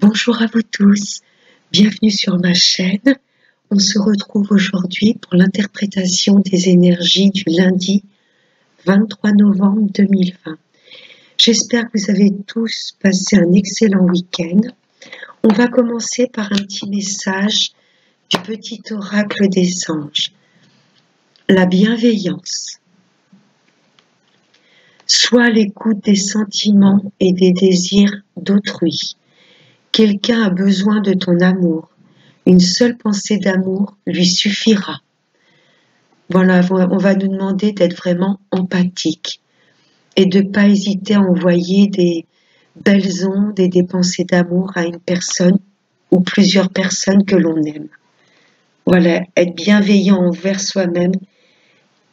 Bonjour à vous tous, bienvenue sur ma chaîne. On se retrouve aujourd'hui pour l'interprétation des énergies du lundi 23 novembre 2020. J'espère que vous avez tous passé un excellent week-end. On va commencer par un petit message du petit oracle des anges. La bienveillance. Sois à l'écoute des sentiments et des désirs d'autrui. Quelqu'un a besoin de ton amour. Une seule pensée d'amour lui suffira. Voilà, on va nous demander d'être vraiment empathique et de ne pas hésiter à envoyer des belles ondes et des pensées d'amour à une personne ou plusieurs personnes que l'on aime. Voilà, être bienveillant envers soi-même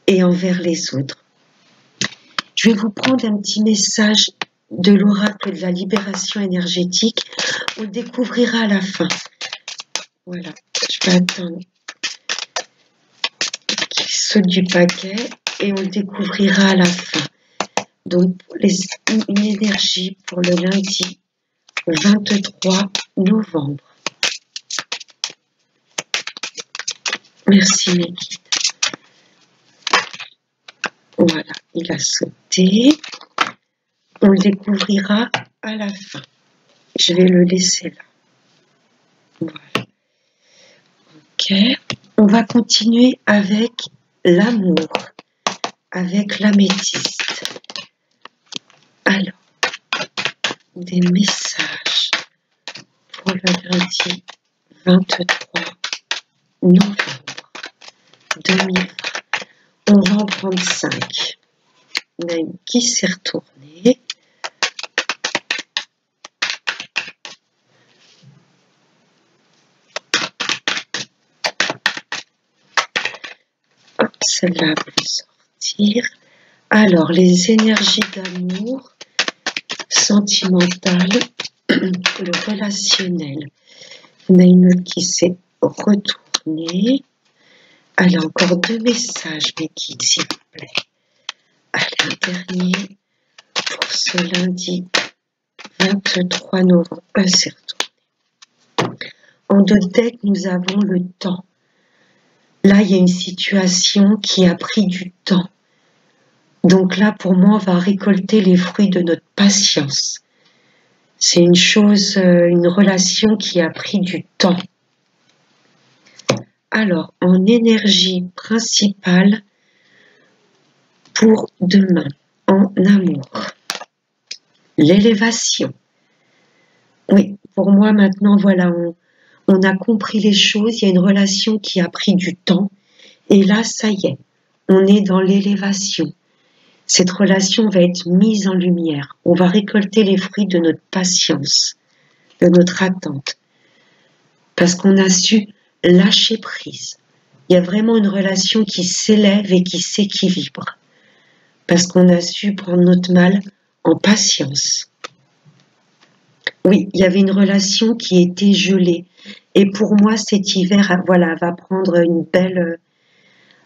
et envers les autres. Je vais vous prendre un petit message de l'oracle de la libération énergétique. On le découvrira à la fin. Voilà, je vais attendre qu'il saute du paquet et on le découvrira à la fin. Donc, une énergie pour le lundi 23 novembre. Merci mes guides. Voilà, il a sauté. On le découvrira à la fin. Je vais le laisser là. Voilà. Ok. On va continuer avec l'amour, avec l'améthyste. Alors, des messages pour le lundi 23 novembre 2020. On va en prendre 5. On a une qui s'est retournée. Hop, celle-là va sortir. Alors, les énergies d'amour, sentimentales, le relationnel. On a une autre qui s'est retournée. Allez, encore 2 messages, mes guides, s'il vous plaît. Allez, un dernier pour ce lundi 23 novembre. C'est retourné. En deux decks, nous avons le temps. Là, il y a une situation qui a pris du temps. Donc là, pour moi, on va récolter les fruits de notre patience. C'est une chose, une relation qui a pris du temps. Alors, en énergie principale pour demain, en amour, l'élévation. Oui, pour moi maintenant, voilà, on a compris les choses, il y a une relation qui a pris du temps, et là, ça y est, on est dans l'élévation. Cette relation va être mise en lumière. On va récolter les fruits de notre patience, de notre attente, parce qu'on a su lâcher prise. Il y a vraiment une relation qui s'élève et qui s'équilibre, parce qu'on a su prendre notre mal en patience. Oui, il y avait une relation qui était gelée, et pour moi, cet hiver, voilà, va prendre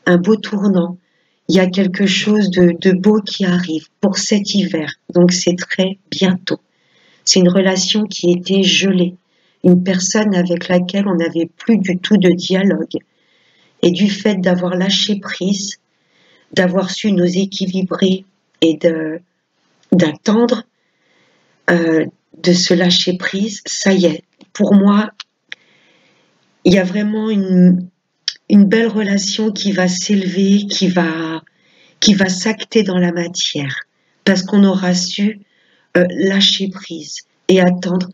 un beau tournant. Il y a quelque chose de beau qui arrive pour cet hiver, donc c'est très bientôt. C'est une relation qui était gelée, une personne avec laquelle on n'avait plus du tout de dialogue. Et du fait d'avoir lâché prise, d'avoir su nous équilibrer et d'attendre, de se lâcher prise, ça y est. Pour moi, il y a vraiment une belle relation qui va s'élever, qui va s'acter dans la matière, parce qu'on aura su lâcher prise et attendre,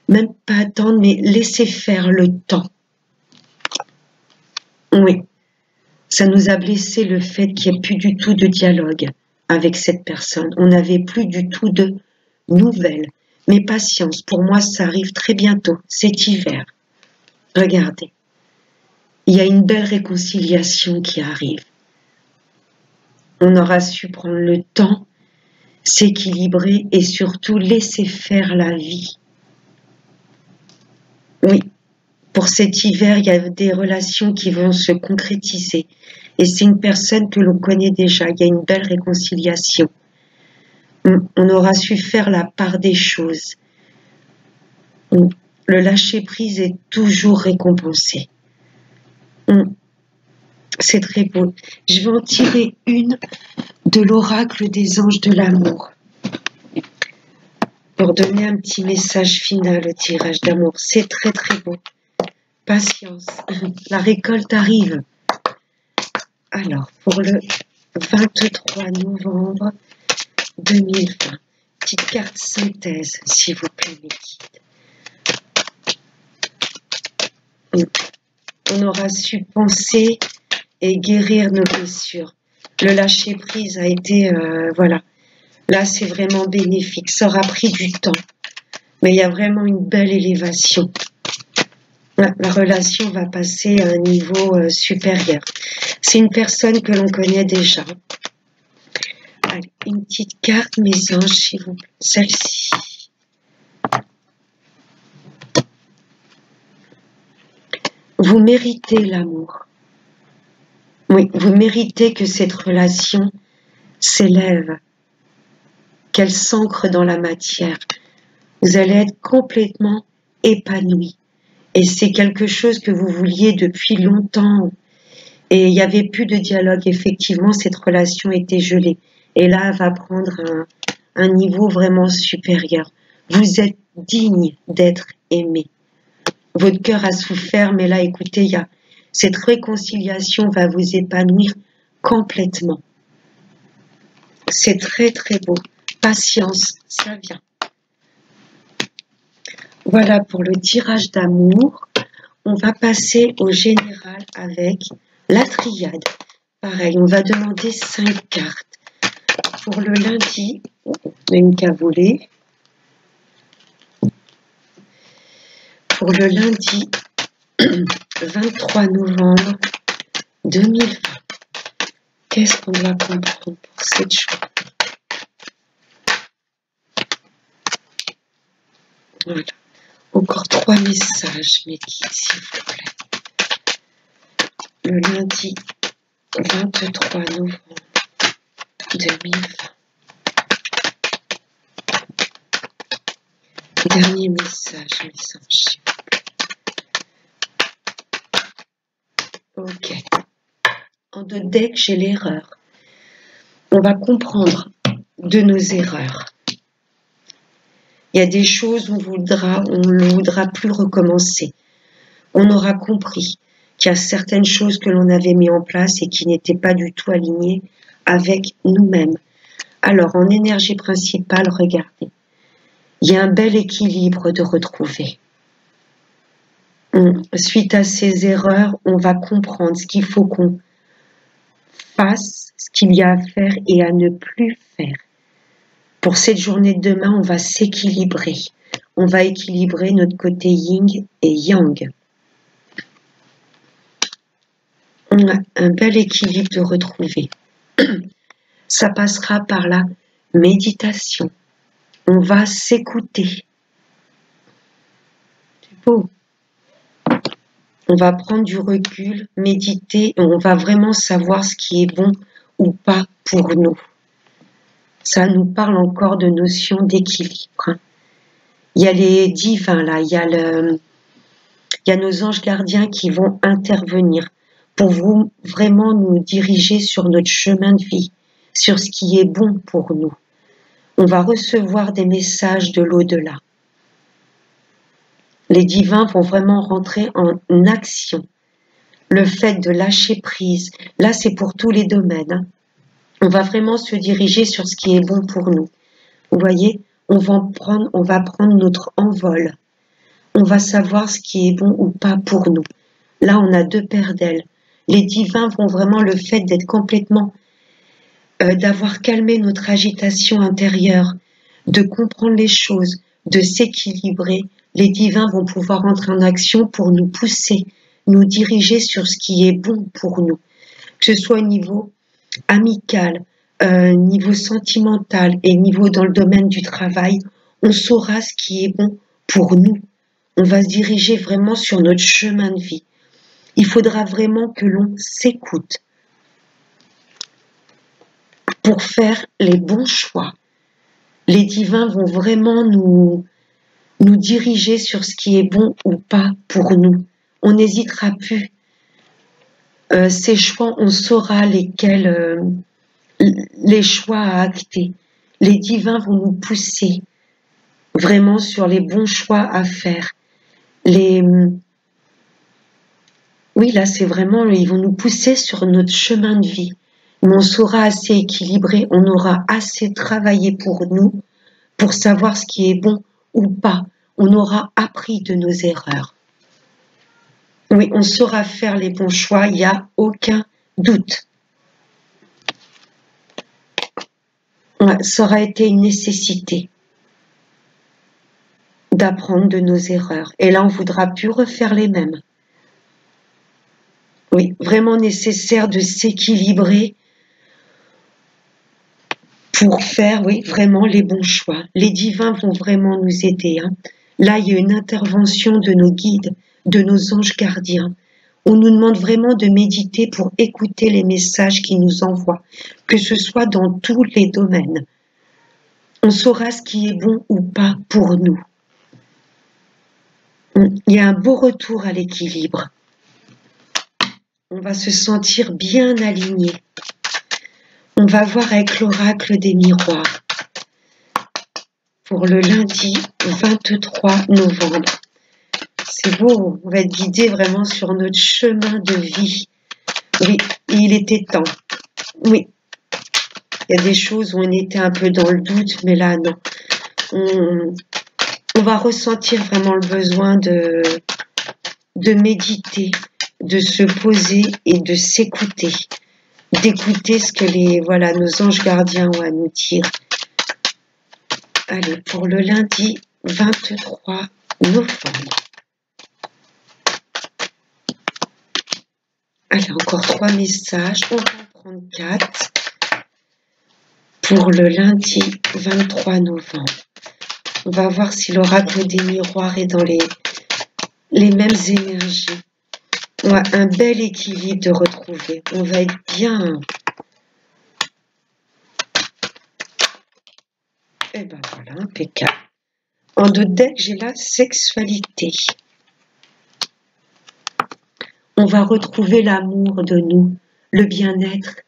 même pas attendre, mais laisser faire le temps. Oui, ça nous a blessé le fait qu'il n'y ait plus du tout de dialogue avec cette personne. On n'avait plus du tout de nouvelles. Mais patience, pour moi, ça arrive très bientôt, cet hiver. Regardez, il y a une belle réconciliation qui arrive. On aura su prendre le temps, s'équilibrer et surtout laisser faire la vie. Oui, pour cet hiver, il y a des relations qui vont se concrétiser. Et c'est une personne que l'on connaît déjà. Il y a une belle réconciliation. On aura su faire la part des choses. Le lâcher-prise est toujours récompensé. C'est très beau. Je vais en tirer une de l'oracle des anges de l'amour pour donner un petit message final au tirage d'amour. C'est très très beau. Patience, la récolte arrive. Alors, pour le 23 novembre 2020, petite carte synthèse, s'il vous plaît, mes guides. On aura su penser et guérir nos blessures. Le lâcher-prise a été, voilà, là c'est vraiment bénéfique. Ça aura pris du temps, mais il y a vraiment une belle élévation. La relation va passer à un niveau supérieur. C'est une personne que l'on connaît déjà. Allez, une petite carte, mes anges, s'il vous plaît. Celle-ci. Vous méritez l'amour. Oui, vous méritez que cette relation s'élève, qu'elle s'ancre dans la matière. Vous allez être complètement épanoui. Et c'est quelque chose que vous vouliez depuis longtemps. Et il n'y avait plus de dialogue. Effectivement, cette relation était gelée. Et là, elle va prendre un niveau vraiment supérieur. Vous êtes digne d'être aimé. Votre cœur a souffert, mais là, écoutez, cette réconciliation va vous épanouir complètement. C'est très, très beau. Patience, ça vient. Voilà pour le tirage d'amour. On va passer au général avec la triade. Pareil, on va demander 5 cartes. Pour le lundi, on a une cavolée. Pour le lundi 23 novembre 2020, qu'est-ce qu'on doit comprendre pour cette chose? Voilà. Encore 3 messages, mes guides, s'il vous plaît. Le lundi 23 novembre 2020. Dernier message, mes anges. Ok. En deux decks, j'ai l'erreur. On va comprendre de nos erreurs. Il y a des choses on ne voudra plus recommencer. On aura compris qu'il y a certaines choses que l'on avait mis en place et qui n'étaient pas du tout alignées avec nous-mêmes. Alors, en énergie principale, regardez. Il y a un bel équilibre de retrouver. Suite à ces erreurs, on va comprendre ce qu'il faut qu'on fasse, ce qu'il y a à faire et à ne plus faire. Pour cette journée de demain, on va s'équilibrer. On va équilibrer notre côté yin et yang. On a un bel équilibre de retrouver. Ça passera par la méditation. On va s'écouter. C'est beau. On va prendre du recul, méditer, et on va vraiment savoir ce qui est bon ou pas pour nous. Ça nous parle encore de notion d'équilibre. Il y a les divins là, il y a nos anges gardiens qui vont intervenir pour vous vraiment nous diriger sur notre chemin de vie, sur ce qui est bon pour nous. On va recevoir des messages de l'au-delà. Les divins vont vraiment rentrer en action. Le fait de lâcher prise, là c'est pour tous les domaines. On va vraiment se diriger sur ce qui est bon pour nous. Vous voyez, on va prendre notre envol. On va savoir ce qui est bon ou pas pour nous. Là, on a 2 paires d'ailes. Les divins vont vraiment le fait d'être complètement, d'avoir calmé notre agitation intérieure, de comprendre les choses, de s'équilibrer. Les divins vont pouvoir entrer en action pour nous pousser, nous diriger sur ce qui est bon pour nous. Que ce soit au niveau amical, niveau sentimental et niveau dans le domaine du travail, on saura ce qui est bon pour nous. On va se diriger vraiment sur notre chemin de vie. Il faudra vraiment que l'on s'écoute pour faire les bons choix. Les divins vont vraiment nous nous diriger sur ce qui est bon ou pas pour nous. On n'hésitera plus. Ces choix, on saura lesquels, les choix à acter. Les divins vont nous pousser vraiment sur les bons choix à faire. Oui, là, c'est vraiment, ils vont nous pousser sur notre chemin de vie. Mais on sera assez équilibré, on aura assez travaillé pour nous, pour savoir ce qui est bon ou pas. On aura appris de nos erreurs. Oui, on saura faire les bons choix, il n'y a aucun doute. Ouais, ça aura été une nécessité d'apprendre de nos erreurs. Et là, on ne voudra plus refaire les mêmes. Oui, vraiment nécessaire de s'équilibrer pour faire, oui, vraiment les bons choix. Les divins vont vraiment nous aider. Hein. Là, il y a une intervention de nos guides, de nos anges gardiens. On nous demande vraiment de méditer pour écouter les messages qu'ils nous envoient, que ce soit dans tous les domaines. On saura ce qui est bon ou pas pour nous. Il y a un beau retour à l'équilibre. On va se sentir bien aligné. On va voir avec l'oracle des miroirs pour le lundi 23 novembre. C'est beau, on va être guidé vraiment sur notre chemin de vie. Oui, il était temps. Oui, il y a des choses où on était un peu dans le doute, mais là, non. On va ressentir vraiment le besoin de méditer, de se poser et de s'écouter, d'écouter ce que nos anges gardiens ont à nous dire. Allez, pour le lundi 23 novembre. Allez, encore 3 messages, on va en prendre 4 pour le lundi 23 novembre. On va voir si l'oracle des miroirs est dans les mêmes énergies. On a un bel équilibre de retrouver. On va être bien. Et ben voilà, impeccable. En deux decks, j'ai la sexualité. On va retrouver l'amour de nous, le bien-être.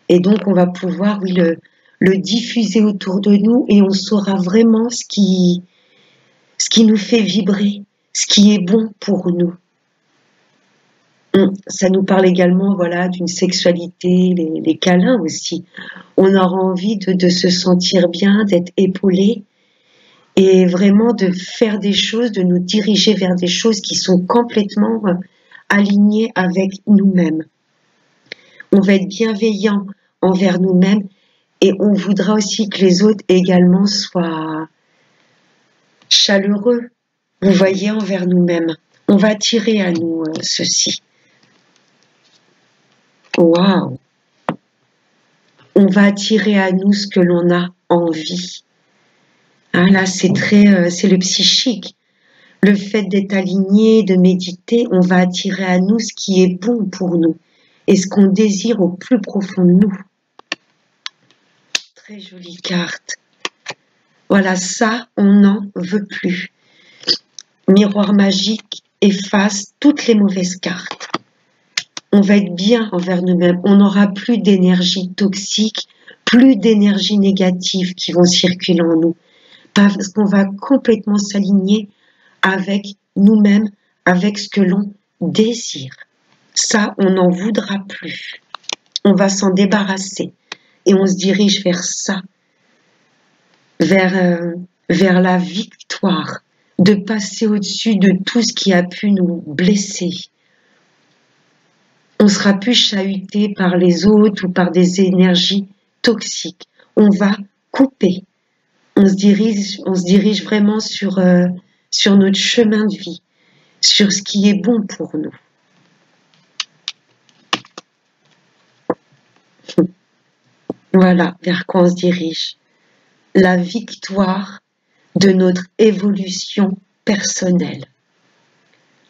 Et donc, on va pouvoir le diffuser autour de nous et on saura vraiment ce qui nous fait vibrer, ce qui est bon pour nous. Ça nous parle également, voilà, d'une sexualité, les câlins aussi. On aura envie de se sentir bien, d'être épaulé et vraiment de faire des choses, de nous diriger vers des choses qui sont complètement alignées avec nous-mêmes. On va être bienveillant envers nous-mêmes et on voudra aussi que les autres également soient chaleureux, vous voyez, envers nous-mêmes. On va attirer à nous ceci. Waouh! On va attirer à nous ce que l'on a envie. Hein, là, c'est le psychique. Le fait d'être aligné, de méditer, on va attirer à nous ce qui est bon pour nous et ce qu'on désire au plus profond de nous. Très jolie carte. Voilà, ça, on n'en veut plus. Miroir magique efface toutes les mauvaises cartes. On va être bien envers nous-mêmes. On n'aura plus d'énergie toxique, plus d'énergie négative qui vont circuler en nous. Parce qu'on va complètement s'aligner avec nous-mêmes, avec ce que l'on désire. Ça, on n'en voudra plus. On va s'en débarrasser et on se dirige vers ça, vers la victoire, de passer au-dessus de tout ce qui a pu nous blesser. On sera plus chahuté par les autres ou par des énergies toxiques. On va couper. On se dirige vraiment sur notre chemin de vie, sur ce qui est bon pour nous. Voilà vers quoi on se dirige. La victoire de notre évolution personnelle.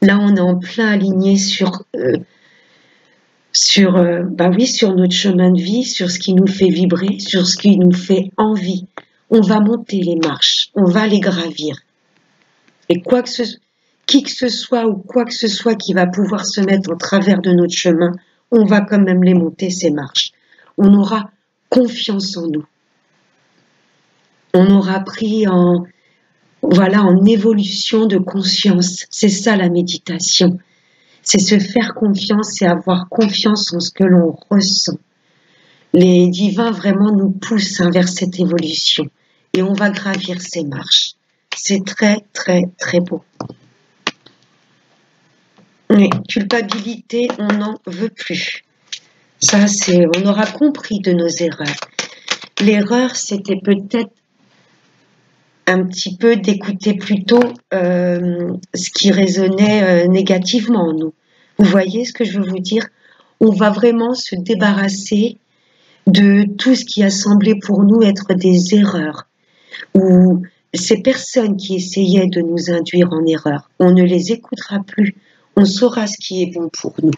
Là, on est en plein aligné sur notre chemin de vie, sur ce qui nous fait vibrer, sur ce qui nous fait envie. On va monter les marches, on va les gravir. Et qui que ce soit ou quoi que ce soit qui va pouvoir se mettre en travers de notre chemin, on va quand même les monter ces marches. On aura confiance en nous. On aura pris en évolution de conscience. C'est ça la méditation. C'est se faire confiance et avoir confiance en ce que l'on ressent. Les divins vraiment nous poussent vers cette évolution et on va gravir ces marches. C'est très, très, très beau. Mais culpabilité, on n'en veut plus. Ça, on aura compris de nos erreurs. L'erreur, c'était peut-être un petit peu d'écouter plutôt ce qui résonnait négativement en nous. Vous voyez ce que je veux vous dire? On va vraiment se débarrasser de tout ce qui a semblé pour nous être des erreurs, ou ces personnes qui essayaient de nous induire en erreur. On ne les écoutera plus, on saura ce qui est bon pour nous.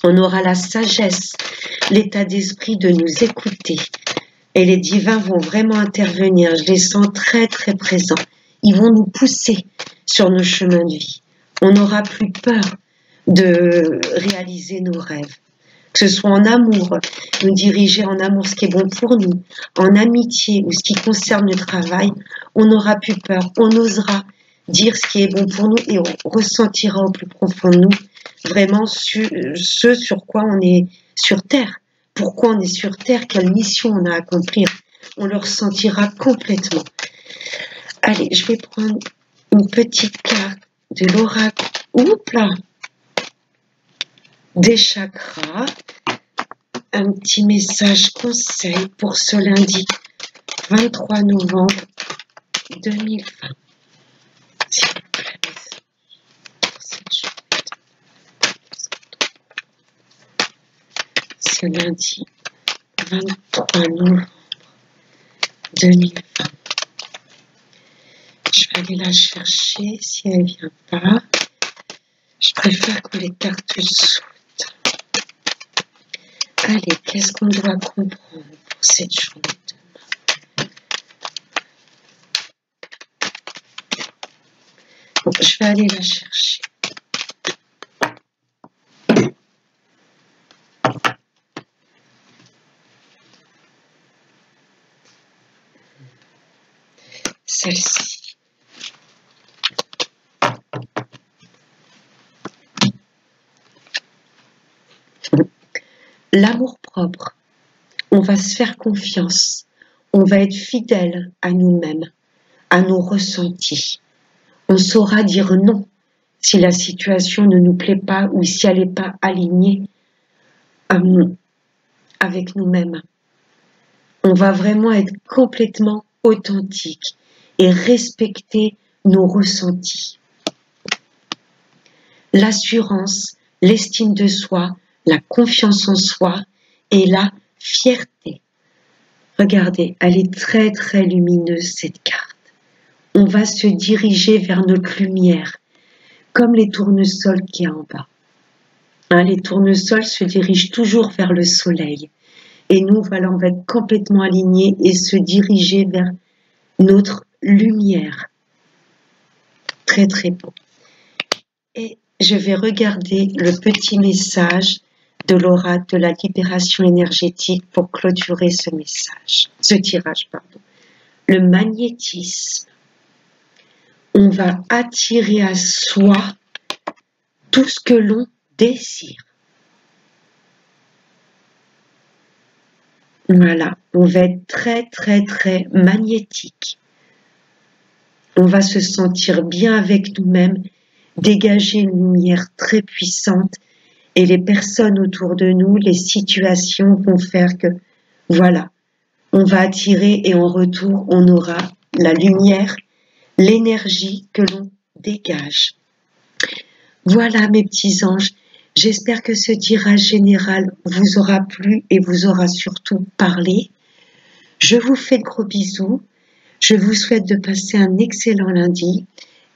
On aura la sagesse, l'état d'esprit de nous écouter. Et les divins vont vraiment intervenir, je les sens très très présents. Ils vont nous pousser sur nos chemins de vie. On n'aura plus peur de réaliser nos rêves. Que ce soit en amour, nous diriger en amour ce qui est bon pour nous, en amitié ou ce qui concerne le travail, on n'aura plus peur, on osera dire ce qui est bon pour nous et on ressentira au plus profond de nous vraiment ce sur quoi on est sur Terre. Pourquoi on est sur Terre, quelle mission on a à accomplir. On le ressentira complètement. Allez, je vais prendre une petite carte de l'oracle. Oups là, des chakras, un petit message conseil pour ce lundi 23 novembre 2020. S'il vous plaît, pour cette journée. Ce lundi 23 novembre 2020. Je vais aller la chercher si elle ne vient pas. Je préfère que les cartes sautent. Allez, qu'est-ce qu'on doit comprendre pour cette journée demain? Bon, je vais aller la chercher. Celle-ci. L'amour-propre, on va se faire confiance, on va être fidèle à nous-mêmes, à nos ressentis. On saura dire non si la situation ne nous plaît pas ou si elle n'est pas alignée avec nous-mêmes. On va vraiment être complètement authentique et respecter nos ressentis. L'assurance, l'estime de soi, la confiance en soi et la fierté. Regardez, elle est très très lumineuse cette carte. On va se diriger vers notre lumière, comme les tournesols qu'il y a en bas. Les tournesols se dirigent toujours vers le soleil. Et nous, voilà, on va être complètement alignés et se diriger vers notre lumière. Très très beau. Et je vais regarder le petit message de l'oracle de la libération énergétique pour clôturer ce tirage. Le magnétisme. On va attirer à soi tout ce que l'on désire. Voilà, on va être très très très magnétique. On va se sentir bien avec nous-mêmes, dégager une lumière très puissante et les personnes autour de nous, les situations vont faire que, voilà, on va attirer et en retour, on aura la lumière, l'énergie que l'on dégage. Voilà mes petits anges, j'espère que ce tirage général vous aura plu et vous aura surtout parlé. Je vous fais de gros bisous, je vous souhaite de passer un excellent lundi.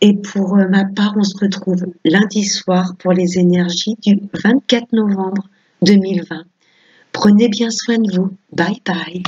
Et pour ma part, on se retrouve lundi soir pour les énergies du 24 novembre 2020. Prenez bien soin de vous. Bye bye.